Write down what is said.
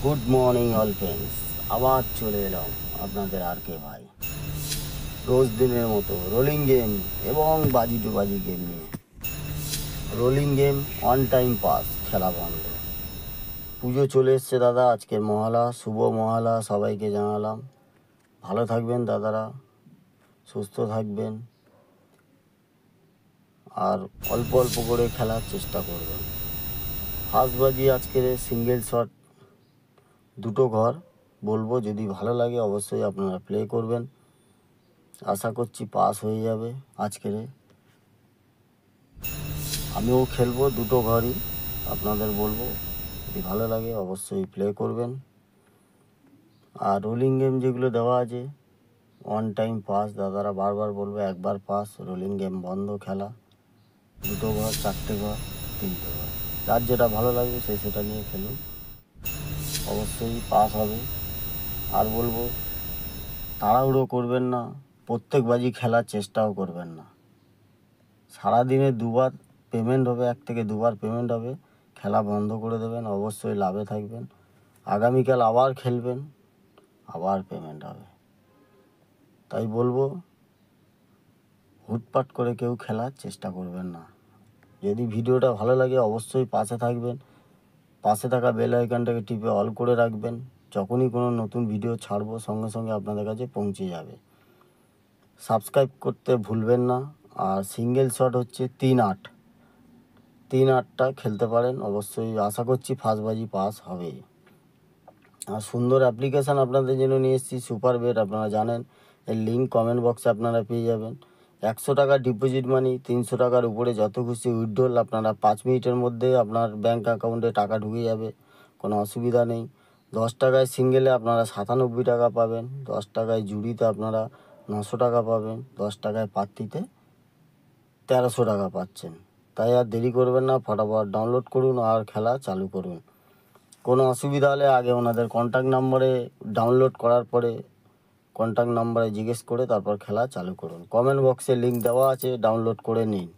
Good morning all friends, আবার চলে এলাম আপনাদের আর কে ভাই রোজ দিনের মতো রোলিং গেম এবং বাজি টু বাজি গেম নিয়ে। Rolling game on time pass খেলা বন্ধ। পুজো চলে এসছে দাদা, আজকের মহালা, শুভ মহালা সবাইকে জানালাম। ভালো থাকবেন দাদারা, সুস্থ থাকবেন, আর অল্প অল্প করে খেলার চেষ্টা করবেন। ফার্স্ট বাজি আজকের সিঙ্গেল শট, দুটো ঘর বলবো, যদি ভালো লাগে অবশ্যই আপনারা প্লে করবেন। আশা করছি পাস হয়ে যাবে আজকের। আমিও খেলবো দুটো ঘরই, আপনাদের বলবো যদি ভালো লাগে অবশ্যই প্লে করবেন। আর রোলিং গেম যেগুলো দেওয়া আছে অন টাইম পাস, দাদারা বারবার বলবো একবার পাস, রোলিং গেম বন্ধ খেলা। দুটো ঘর, চারটে ঘর, তিনটে ঘর, যার যেটা ভালো লাগবে সে সেটা নিয়ে খেলুন, অবশ্যই পাস হবে। আর বলবো তাড়াহুড়ো করবেন না, প্রত্যেক বাজি খেলার চেষ্টাও করবেন না। সারাদিনে দুবার পেমেন্ট হবে, 1 থেকে 2বার পেমেন্ট হবে, খেলা বন্ধ করে দেবেন, অবশ্যই লাভে থাকবেন। আগামীকাল আবার খেলবেন, আবার পেমেন্ট হবে। তাই বলবো হুটপাট করে কেউ খেলার চেষ্টা করবেন না। যদি ভিডিওটা ভালো লাগে অবশ্যই পাশে থাকবেন, পাশে থাকা বেল আইকনটাকে টিপে অল করে রাখবেন। যখনই কোনো নতুন ভিডিও ছাড়বো সঙ্গে সঙ্গে আপনাদের কাছে পৌঁছে যাবে। সাবস্ক্রাইব করতে ভুলবেন না। আর সিঙ্গেল শট হচ্ছে 3-8, 3-8টা খেলতে পারেন, অবশ্যই আশা করছি ফার্স্ট বাজি পাস হবে। আর সুন্দর অ্যাপ্লিকেশান আপনাদের জন্য নিয়ে এসেছি, সুপার বেট, আপনারা জানেন। এর লিঙ্ক কমেন্ট বক্সে আপনারা পেয়ে যাবেন। 100 টাকা ডিপোজিট মানি, 300 টাকার উপরে যত খুশি উইথড্রল, আপনারা 5 মিনিটের মধ্যে আপনার ব্যাঙ্ক অ্যাকাউন্টে টাকা ঢুকে যাবে, কোনো অসুবিধা নেই। 10 টাকায় সিঙ্গেলে আপনারা 97 টাকা পাবেন, 10 টাকায় জুড়িতে আপনারা 900 টাকা পাবেন, 10 টাকায় পাত্তিতে 1300 টাকা পাচ্ছেন। তাই আর দেরি করবেন না, ফটাফট ডাউনলোড করুন আর খেলা চালু করুন। কোনো অসুবিধা হলে আগে ওনাদের কন্ট্যাক্ট নাম্বারে, ডাউনলোড করার পরে কন্ট্যাক্ট নাম্বারে জিজ্ঞেস করে তারপর খেলা চালু করুন। কমেন্ট বক্সে লিঙ্ক দেওয়া আছে, ডাউনলোড করে নিন।